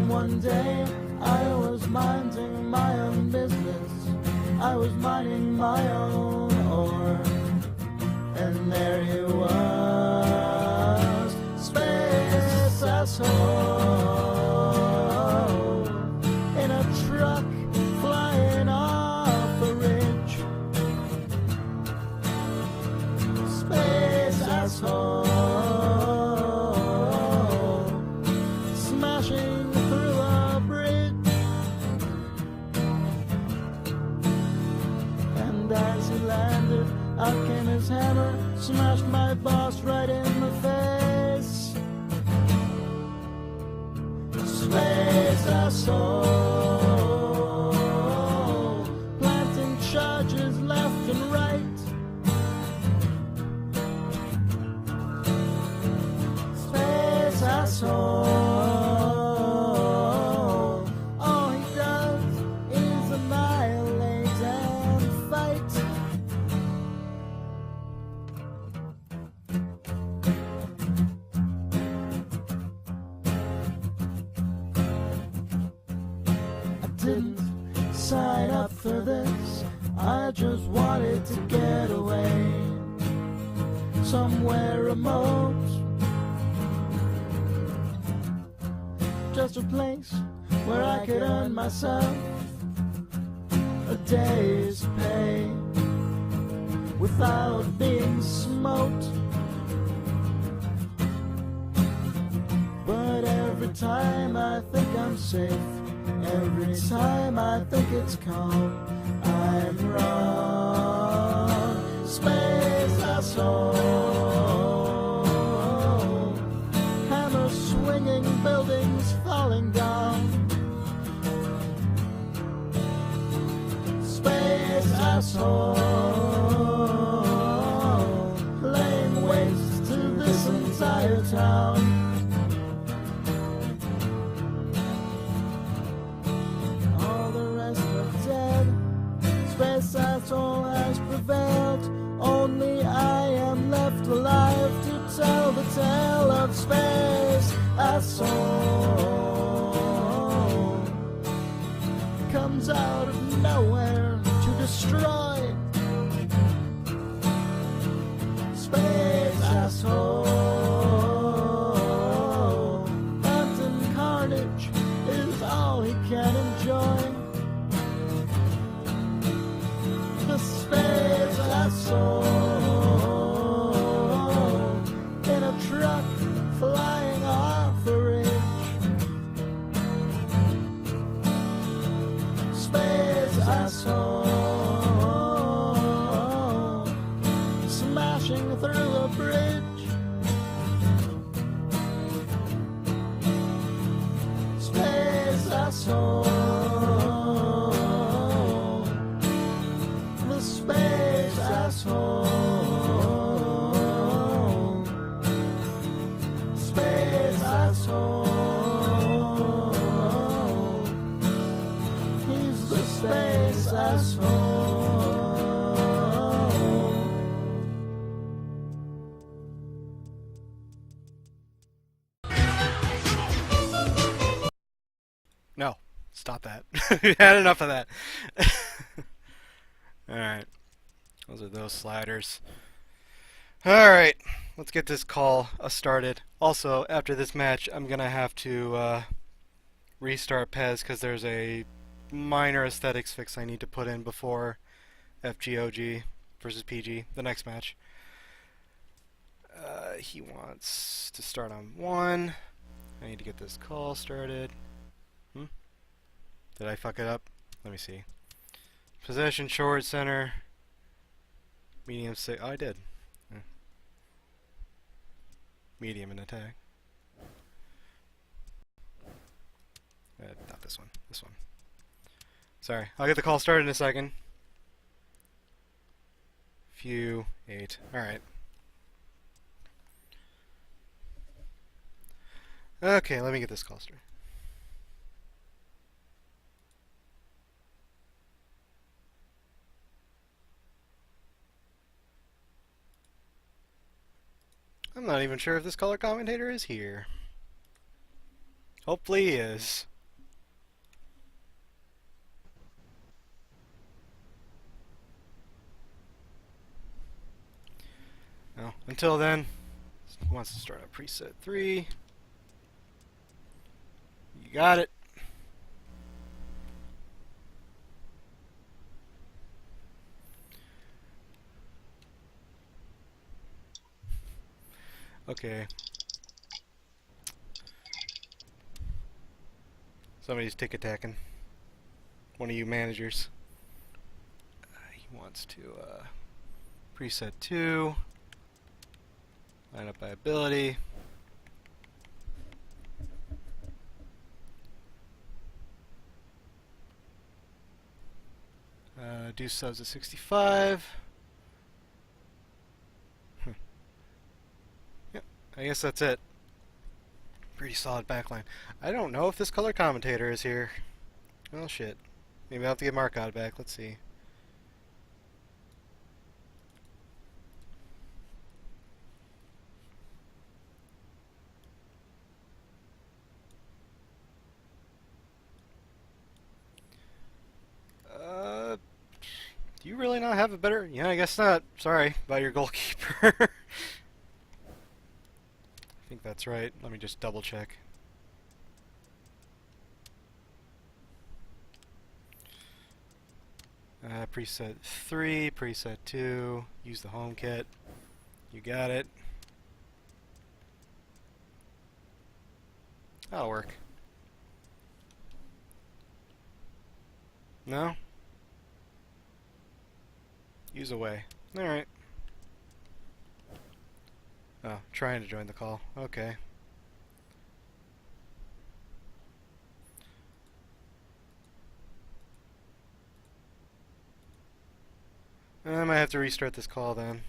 one day I was minding my own business. I was minding my own ore, and there he was, space asshole, in a truck flying off a ridge. Space asshole, smashing through a bridge. And as he landed, out came his hammer, smashed my boss right in the face. Space asshole, planting charges left and right. Space asshole, all he does is annihilate and fight. I didn't sign up for this, I just wanted to get away somewhere remote. Just a place where I could earn myself a day's pay without being smoked. But every time I think I'm safe, every time I think it's calm, I'm wrong. Space asshole, hammer swinging, buildings falling down. Space asshole, laying waste to this entire town. All the rest are dead, space asshole has prevailed. Only I am left alive to tell the tale of space asshole. Comes out of nowhere to destroy. Space asshole, mountain carnage is all he can enjoy. The space asshole, in a truck flying off a ridge. Space asshole, smashing through a bridge. Space asshole, the space asshole, space asshole, he's the space asshole. No, stop that. We had enough of that. Alright. Those are those sliders. Alright, let's get this call started. Also, after this match, I'm going to have to restart Pez because there's a minor aesthetics fix I need to put in before FGOG versus PG, the next match. He wants to start on 1. I need to get this call started. Did I fuck it up? Let me see. Possession, short, center, medium, oh, I did. Medium and attack. Not this one. This one. Sorry. I'll get the call started in a second. Few 8. Alright. Okay, let me get this call started. I'm not even sure if this color commentator is here. Hopefully he is. Well, until then, he wants to start up preset 3. You got it. Okay. Somebody's tick attacking. One of you managers. He wants to preset 2. Line up by ability. Do subs at 65. Yep, I guess that's it. Pretty solid backline. I don't know if this color commentator is here. Oh shit. Maybe I'll have to get Markot back. Let's see. Do you really not have a better... Yeah, I guess not. Sorry about your goalkeeper. I think that's right. Let me just double check. Preset 3, preset 2, use the home kit. You got it. That'll work. No? Use away. Alright. Oh, trying to join the call. Okay. I might have to restart this call then.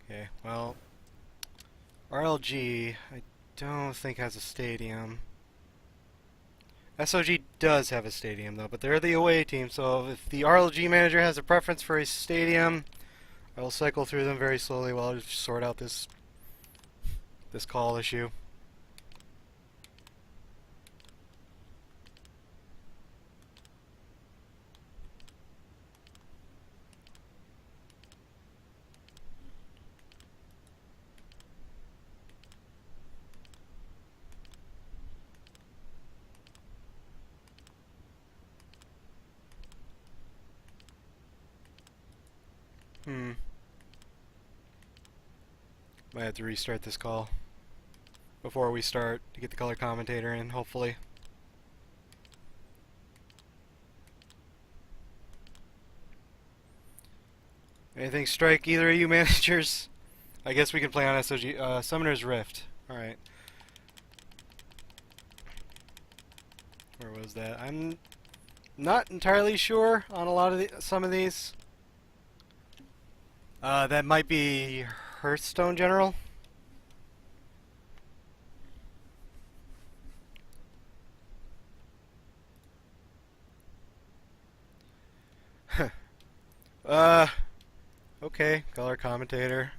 Okay, well, RLG, I don't think has a stadium. SOG does have a stadium though, but they're the away team, so if the RLG manager has a preference for a stadium, I will cycle through them very slowly while I just sort out this call issue. Might have to restart this call before we start to get the color commentator in, hopefully. Anything strike either of you managers? I guess we can play on SOG. Summoner's Rift. Alright. Where was that? I'm not entirely sure on a lot of some of these. That might be Hearthstone General. Okay, color commentator.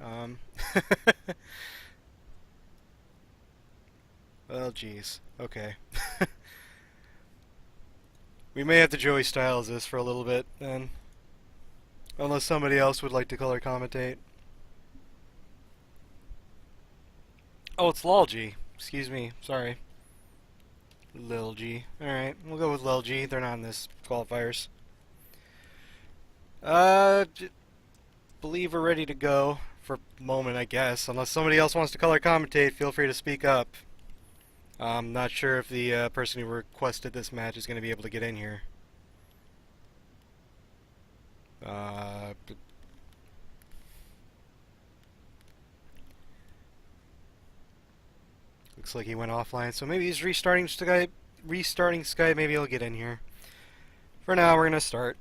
Well, geez. Okay. We may have to Joey Styles this for a little bit, then. Unless somebody else would like to color commentate. Oh, it's Lil G. Excuse me. Sorry. Lil G. Alright, we'll go with Lil G. They're not in this qualifiers. Believe we're ready to go for a moment, I guess. Unless somebody else wants to color commentate, feel free to speak up. I'm not sure if the person who requested this match is going to be able to get in here. Looks like he went offline, so maybe he's restarting Skype. Maybe he'll get in here. For now, we're going to start.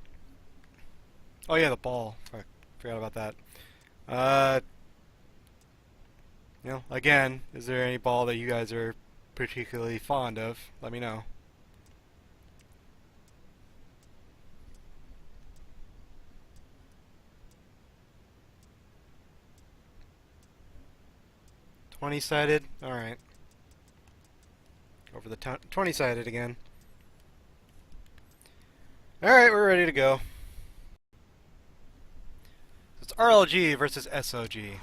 Oh yeah, the ball. I forgot about that. You know, again, is there any ball that you guys are particularly fond of? Let me know. $20-sided? Alright. Over the $20-sided again. Alright, we're ready to go. It's RLG versus SOG.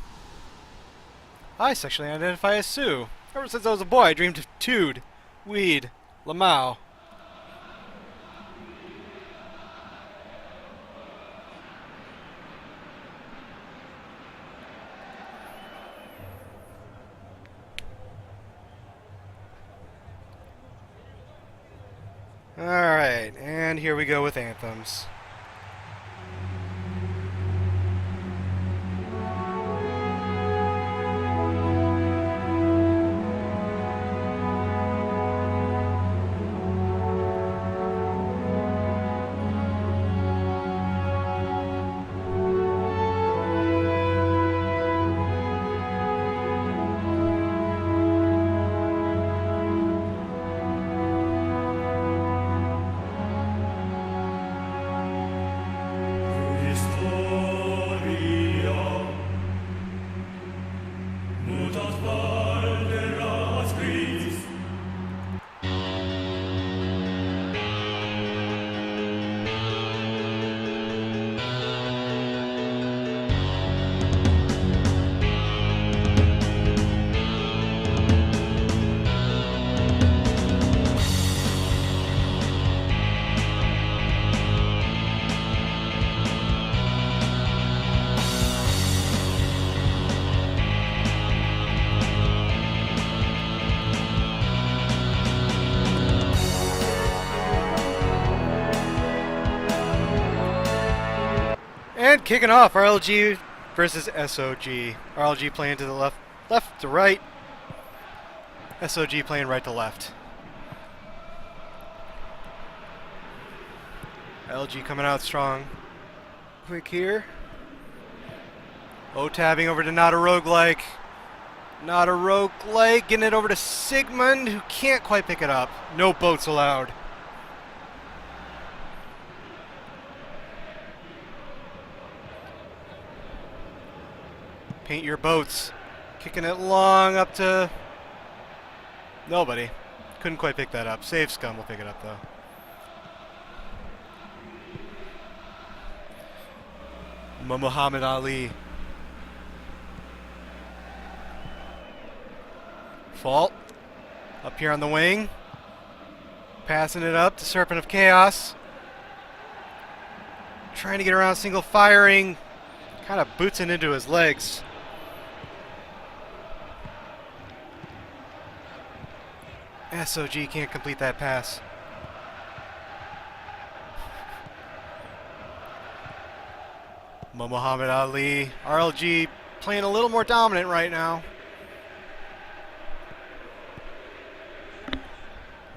I sexually identify as Sue. Ever since I was a boy, I dreamed of Tude, Weed, Lamau. Alright, and here we go with anthems. And kicking off, RLG versus SOG. RLG playing to the left, left to right. SOG playing right to left. LG coming out strong. Quick here. O-tabbing over to Not a Roguelike. Not a Roguelike. Getting it over to Sigmund, who can't quite pick it up. No boats allowed. Paint your boats. Kicking it long up to nobody. Couldn't quite pick that up. Save Scum will pick it up though. Muhammad Ali. Fault. Up here on the wing. Passing it up to Serpent of Chaos. Trying to get around single firing. Kind of boots it into his legs. SOG can't complete that pass. Muhammad Ali. RLG playing a little more dominant right now.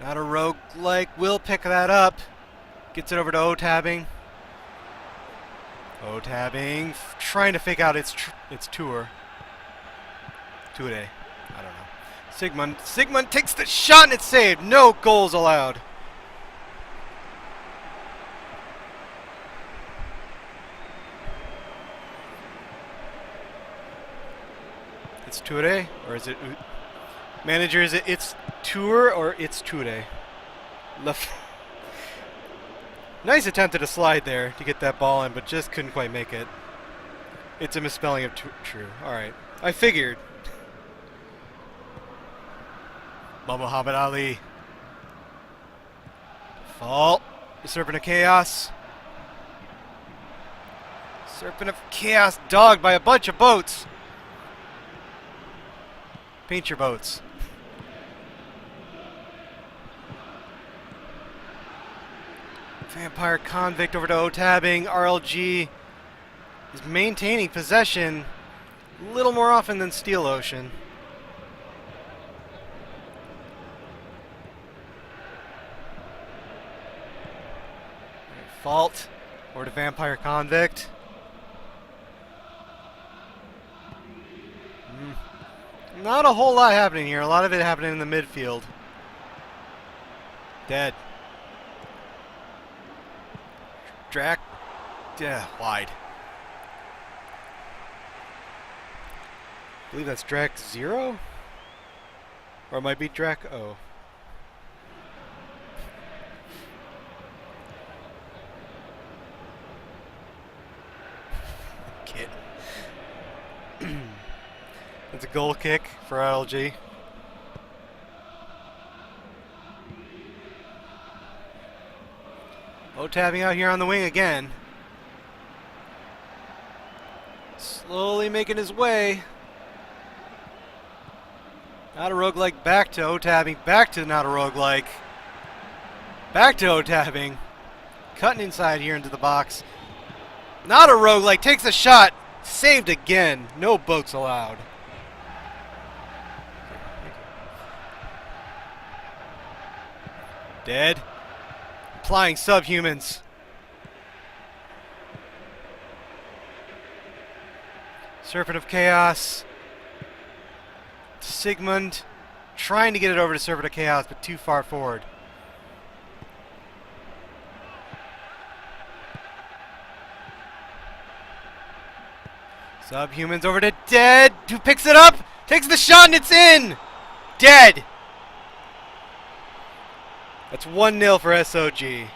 Not a Roguelike will pick that up. Gets it over to O-tabbing. O-tabbing. Trying to fake out its tour. Two-a-day. I don't know. Sigmund takes the shot and it's saved. No goals allowed. It's two-a-day? Or is it... Manager, is it it's tour or it's two-a-day? Nice attempt at a slide there to get that ball in, but just couldn't quite make it. It's a misspelling of true. Alright. I figured. Muhammad Ali. Fault. The Serpent of Chaos. Serpent of Chaos dogged by a bunch of boats. Paint your boats. Vampire Convict over to O-tabbing. RLG is maintaining possession a little more often than Steel Ocean. Fault over to Vampire Convict. Not a whole lot happening here. A lot of it happening in the midfield. Dead. Drac. Yeah, wide. I believe that's Drac 0? Or it might be Drac O. It's a goal kick for RLG. tapping out here on the wing again. Slowly making his way. Not a roguelike, back to O-tabbing, back to not a roguelike. Back to O-tabbing. Cutting inside here into the box. Not a roguelike, takes a shot. Saved again. No boats allowed. Dead. Applying subhumans. Serpent of Chaos. Sigmund trying to get it over to Serpent of Chaos, but too far forward. Subhumans over to Dead, who picks it up, takes the shot, and it's in! Dead! That's 1-0 for SOG.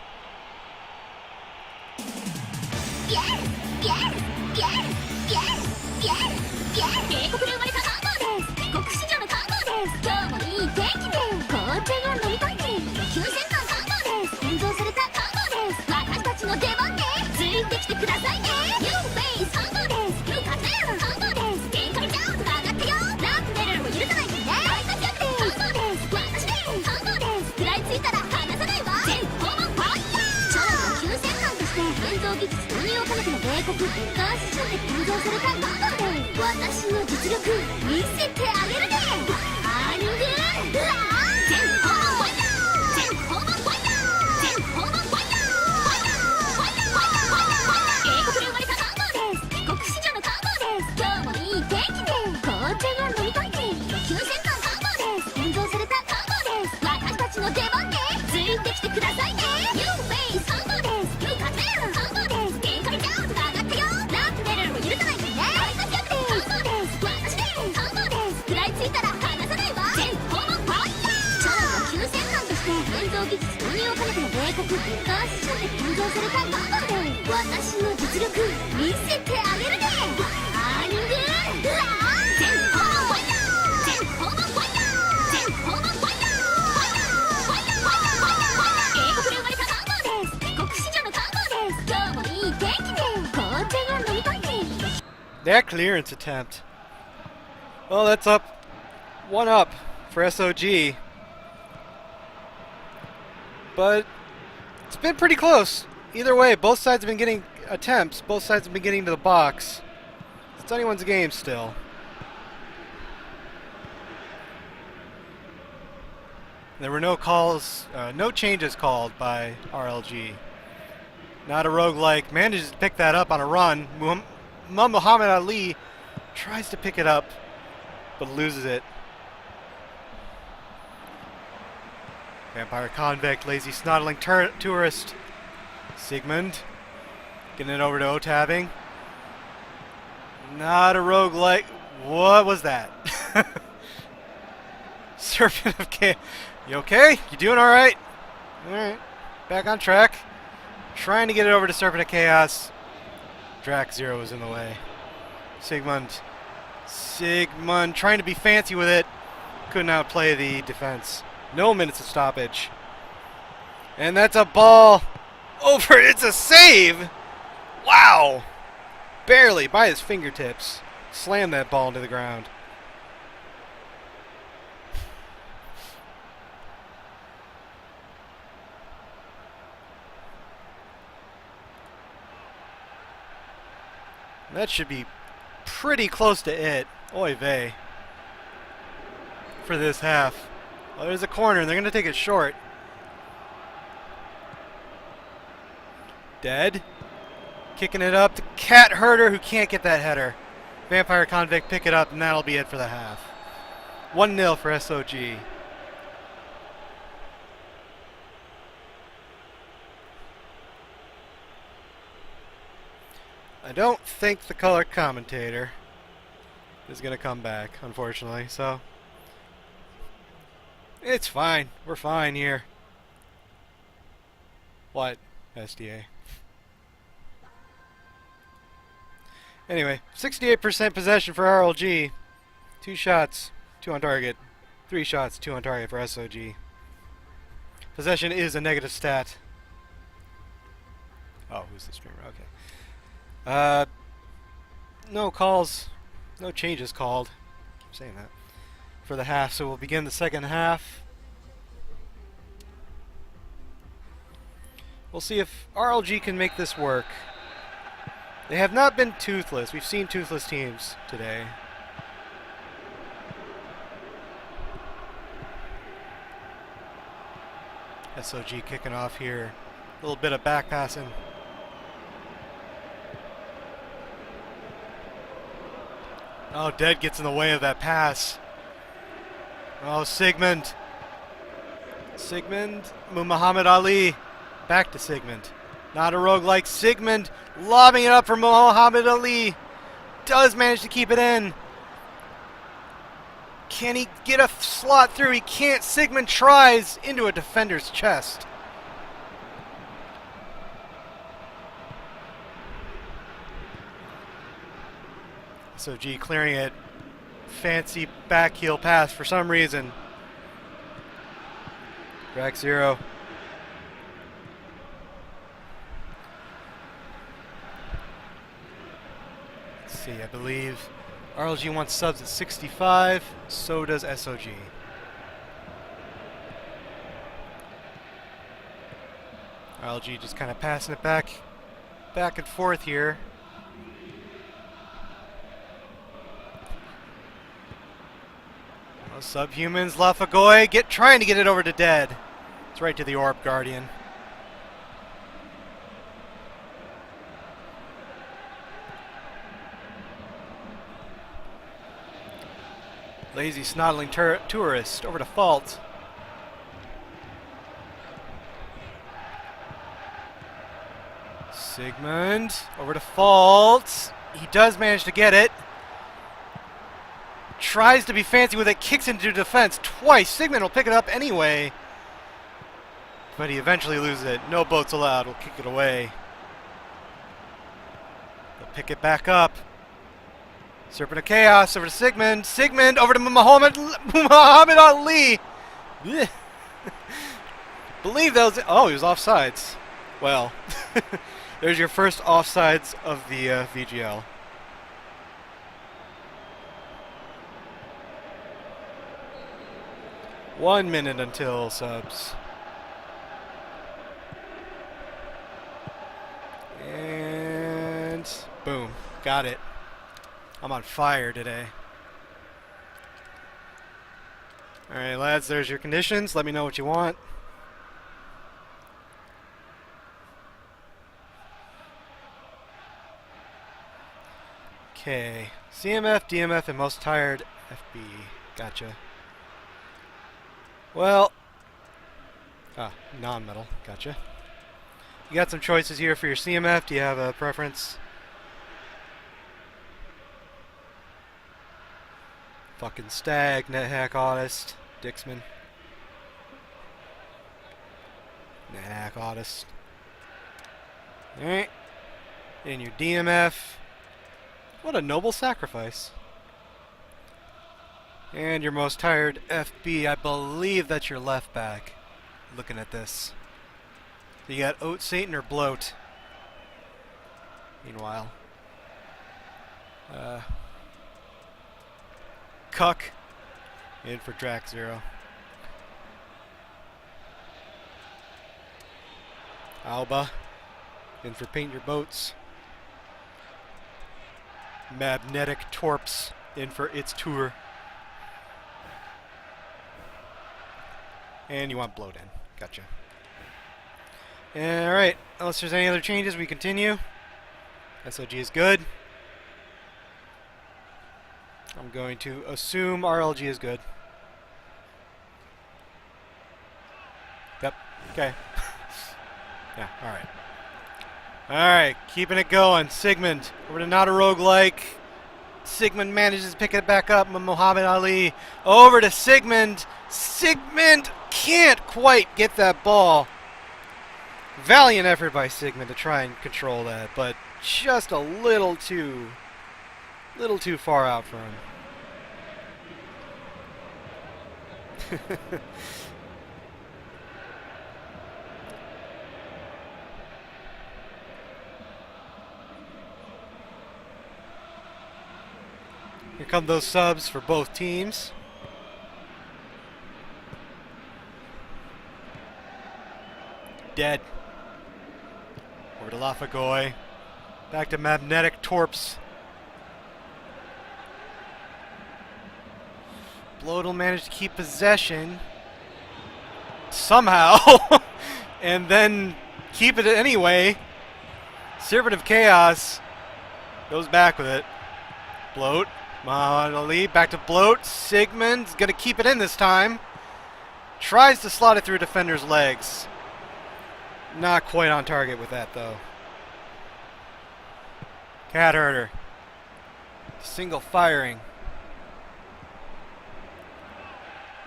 That clearance attempt. Well, that's up. 1 up for SOG. But it's been pretty close. Either way, both sides have been getting attempts. Both sides have been getting to the box. It's anyone's game still. There were no calls, no changes called by RLG. Not a roguelike. Manages to pick that up on a run. Muhammad Ali tries to pick it up, but loses it. Vampire Convict, Lazy Snottling Tourist. Sigmund getting it over to O-tabbing. Not a roguelike. What was that? Serpent of Chaos. You okay? You doing alright? Alright. Back on track. Trying to get it over to Serpent of Chaos. Drac Zero is in the way. Sigmund trying to be fancy with it. Couldn't outplay the defense. No minutes of stoppage. And that's a ball over. It's a save! Wow! Barely, by his fingertips. Slammed that ball into the ground. That should be pretty close to it. Oy vey. For this half. Oh, there's a corner, and they're going to take it short. Dead. Kicking it up to Cat Herder, who can't get that header. Vampire Convict pick it up, and that'll be it for the half. 1-0 for SOG. I don't think the color commentator is going to come back, unfortunately, so it's fine. We're fine here. What? SDA. Anyway, 68% possession for RLG. 2 shots, 2 on target. 3 shots, 2 on target for SOG. Possession is a negative stat. Oh, who's the streamer? Okay. No calls. No changes called. Keep saying that. For the half, so we'll begin the second half. We'll see if RLG can make this work. They have not been toothless. We've seen toothless teams today. SOG kicking off here. A little bit of back passing. Oh, Dead gets in the way of that pass. Oh, Sigmund. Muhammad Ali. Back to Sigmund. Not a roguelike. Sigmund lobbing it up for Muhammad Ali. Does manage to keep it in. Can he get a slot through? He can't. Sigmund tries into a defender's chest. SOG clearing it. Fancy back heel pass for some reason. Rack 0. Let's see, I believe RLG wants subs at 65, so does SOG. RLG just kind of passing it back and forth here. Oh, Subhumans, Lafagoy, trying to get it over to Dead. It's right to the Orb Guardian. Lazy snoddling tourist over to Fault. Sigmund over to Fault. He does manage to get it. Tries to be fancy with it, kicks into defense twice. Sigmund will pick it up anyway. But he eventually loses it. No boats allowed. We'll kick it away. They'll pick it back up. Serpent of Chaos over to Sigmund. Sigmund over to Muhammad Ali. Believe that was it. Oh, he was offsides. Well, there's your first offsides of the VGL. One minute until subs. And boom, got it. I'm on fire today. Alright, lads, there's your conditions. Let me know what you want. Okay. CMF, DMF, and most tired FB. Gotcha. Well. Non-metal. Gotcha. You got some choices here for your CMF. Do you have a preference? Fucking Stag, NetHack Honest, Dixman. NetHack Honest. Alright. And your DMF. What a noble sacrifice. And your most tired FB. I believe that's your left back. Looking at this. You got Oat Satan or Bloat. Meanwhile. Cuck in for Drac 0. Alba in for Paint Your Boats. Magnetic Torps in for Its Tour. And you want Bloat in. Gotcha. Alright, unless there's any other changes, we continue. SOG is good. I'm going to assume RLG is good. Yep. Okay. Yeah, alright. Alright, keeping it going. Sigmund over to Not a Roguelike. Sigmund manages to pick it back up. Muhammad Ali over to Sigmund. Sigmund can't quite get that ball. Valiant effort by Sigmund to try and control that, but just a little too far out for him. Here come those subs for both teams. Dead. Over to Lafagoy. Back to Magnetic Torps. Bloat will manage to keep possession. Somehow. And then keep it anyway. Servant of Chaos goes back with it. Bloat. Monolith back to Bloat. Sigmund's going to keep it in this time. Tries to slot it through a defender's legs. Not quite on target with that, though. Cat Herder. Single firing.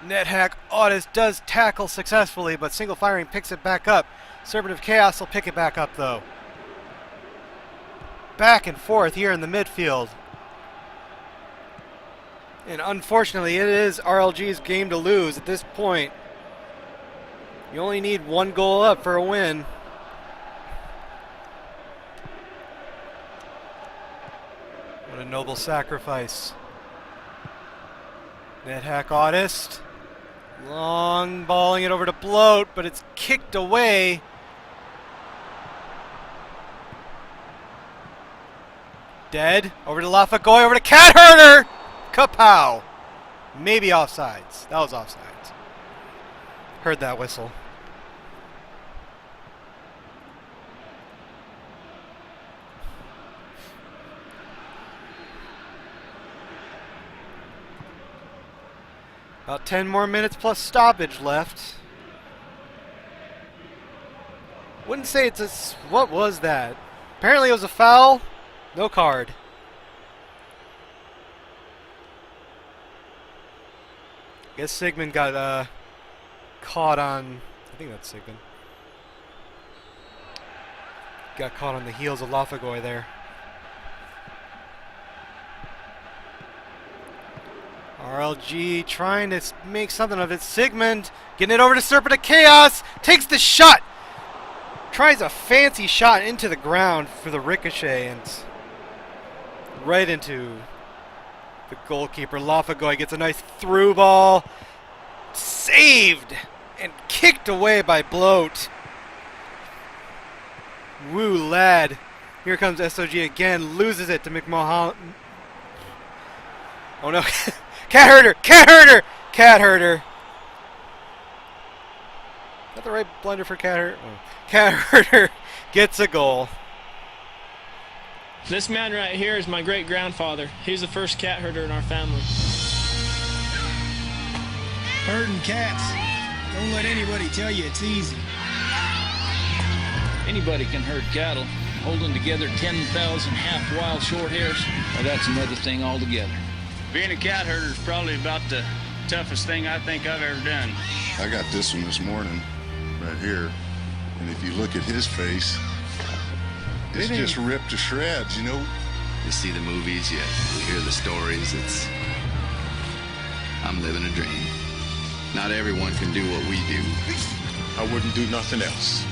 NetHack Audis does tackle successfully, but single firing picks it back up. Servant of Chaos will pick it back up, though. Back and forth here in the midfield. And unfortunately, it is RLG's game to lose at this point. You only need one goal up for a win. What a noble sacrifice. NetHack Audist. Long balling it over to Bloat, but it's kicked away. Dead. Over to Lafagoy, over to Cat Herder! Kapow! Maybe offsides. That was offsides. Heard that whistle. About 10 more minutes plus stoppage left. Wouldn't say it's a... What was that? Apparently it was a foul. No card. Guess Sigmund got caught on... I think that's Sigmund. Got caught on the heels of Lafagoy there. RLG trying to make something of it. Sigmund getting it over to Serpent of Chaos. Takes the shot. Tries a fancy shot into the ground for the ricochet and right into the goalkeeper. Lafagoy gets a nice through ball. Saved and kicked away by Bloat. Woo lad. Here comes SOG again. Loses it to McMahon. Oh no. Cat Herder! Cat Herder! Cat Herder! Is that the right blender for Cat Herder? Oh. Cat Herder gets a goal. This man right here is my great-grandfather. He's the first cat herder in our family. Herding cats. Don't let anybody tell you it's easy. Anybody can herd cattle. Holding together 10,000 half-wild short hairs, well, that's another thing altogether. Being a cat herder is probably about the toughest thing I think I've ever done. I got this one this morning, right here, and if you look at his face, it's just ripped to shreds, you know? You see the movies, you hear the stories, I'm living a dream. Not everyone can do what we do. I wouldn't do nothing else.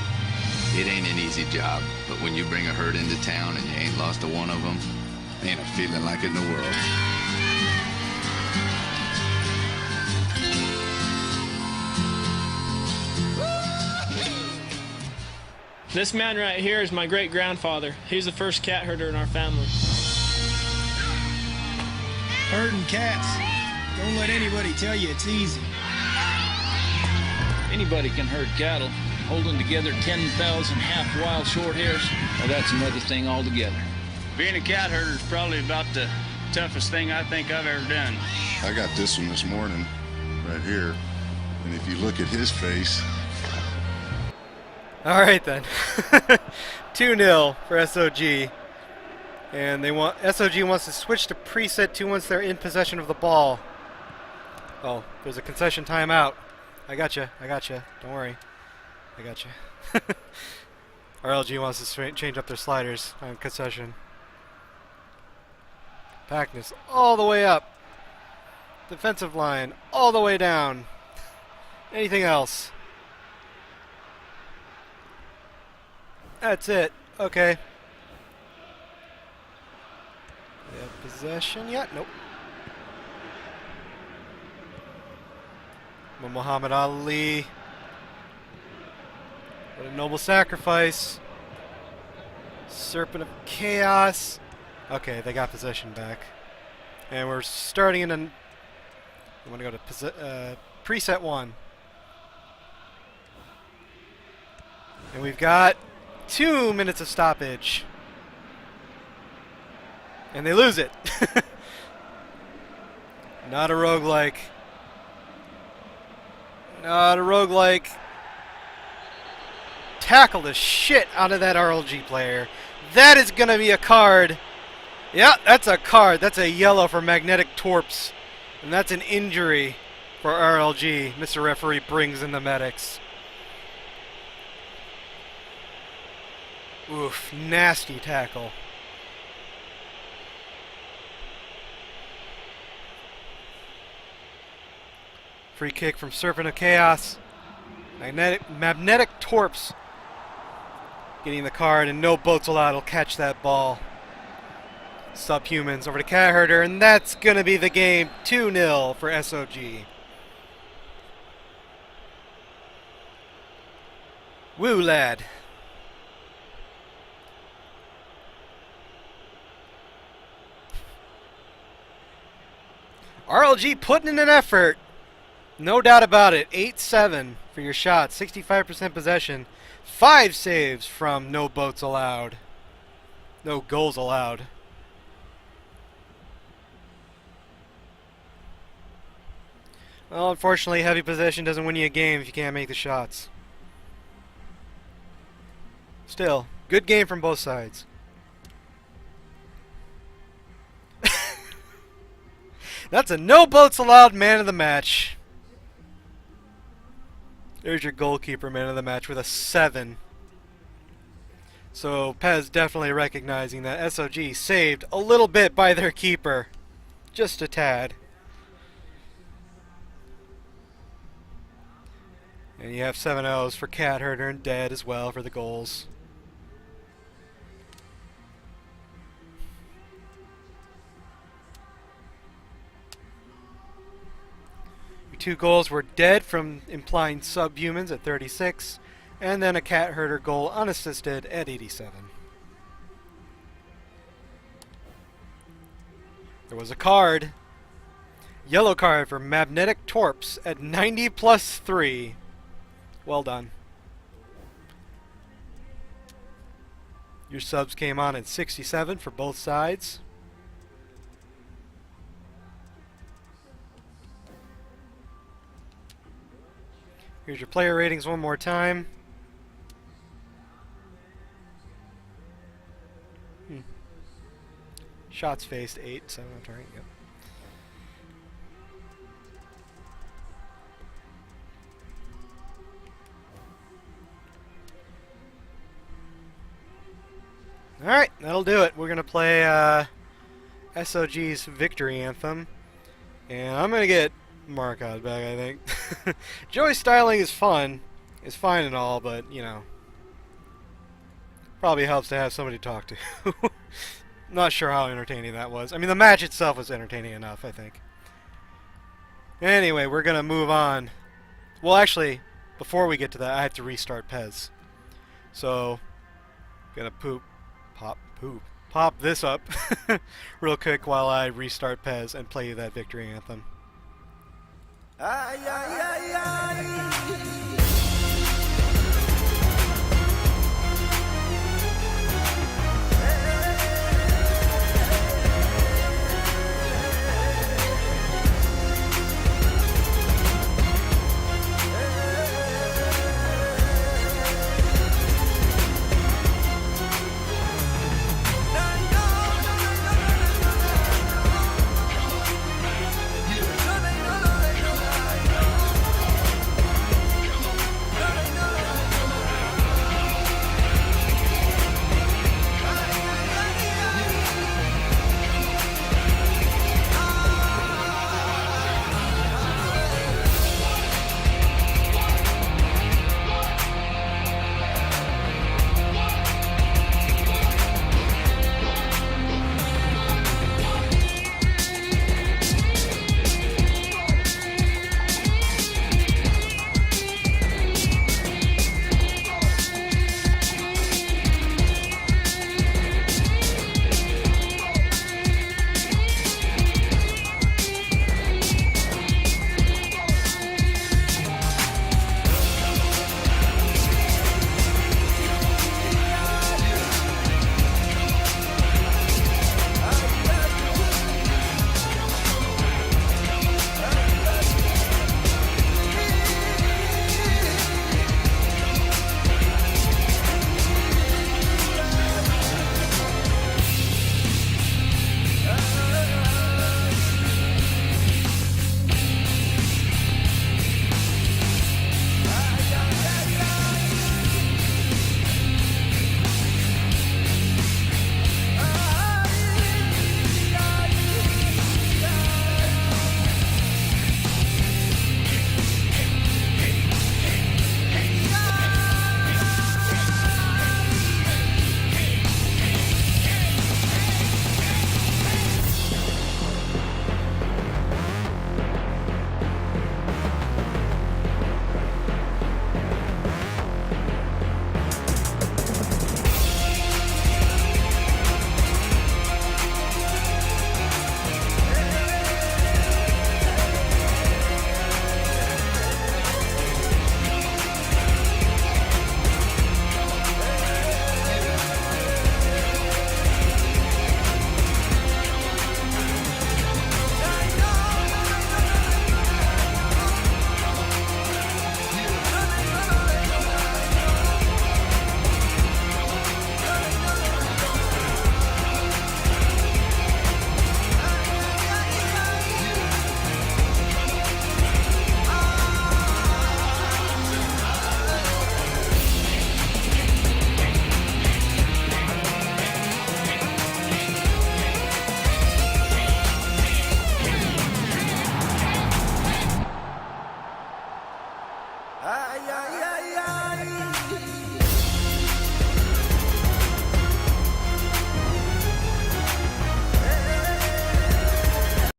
It ain't an easy job, but when you bring a herd into town and you ain't lost a one of them, ain't a feeling like it in the world. This man right here is my great-grandfather. He's the first cat herder in our family. Herding cats. Don't let anybody tell you it's easy. Anybody can herd cattle. Holding together 10,000 half-wild short hairs, well, that's another thing altogether. Being a cat herder is probably about the toughest thing I think I've ever done. I got this one this morning, right here, and if you look at his face... All right then. 2-0 for SOG. And SOG wants to switch to preset 2 once they're in possession of the ball. Oh, there's a concession timeout. I gotcha. Don't worry. I gotcha. RLG wants to change up their sliders on concession. Packness all the way up. Defensive line all the way down. Anything else? That's it. Okay. They have possession yet? Nope. Muhammad Ali. What a noble sacrifice. Serpent of Chaos. Okay, they got possession back. And we're starting in an... I want to go to preset 1. And we've got 2 minutes of stoppage. And they lose it. Not a roguelike. Not a roguelike. Tackle the shit out of that RLG player. That is going to be a card. Yeah, that's a card. That's a yellow for Magnetic Torps. And that's an injury for RLG. Mr. Referee brings in the medics. Oof, nasty tackle. Free kick from Serpent of Chaos. Magnetic Torps getting the card, and no boats allowed will catch that ball. Subhumans over to Cat Herder, and that's going to be the game. 2-0 for SOG. Woo, lad. RLG putting in an effort. No doubt about it. 8-7 for your shots. 65% possession. 5 saves from no boats allowed. No goals allowed. Well, unfortunately, heavy possession doesn't win you a game if you can't make the shots. Still, good game from both sides. That's a no boats allowed man of the match. There's your goalkeeper man of the match with a 7. So Pez definitely recognizing that SOG saved a little bit by their keeper. Just a tad. And you have 7 O's for Cat Herder and Dead as well for the goals. Your 2 goals were Dead from implying subhumans at 36, and then a Cat Herder goal unassisted at 87. There was a card. Yellow card for Magnetic Torps at 90+3. Well done. Your subs came on at 67 for both sides. Here's your player ratings one more time. Shots faced 8, 7 on target. Yep. Alright, that'll do it. We're going to play SOG's Victory Anthem. And I'm going to get Markov back, I think. Joey styling is fun. It's fine and all, but, you know. Probably helps to have somebody to talk to. Not sure how entertaining that was. I mean, the match itself was entertaining enough, I think. Anyway, we're going to move on. Well, actually, before we get to that, I have to restart Pez. So, gonna pop this up real quick while I restart Pez and play you that Victory Anthem. Ay, ay, ay, ay.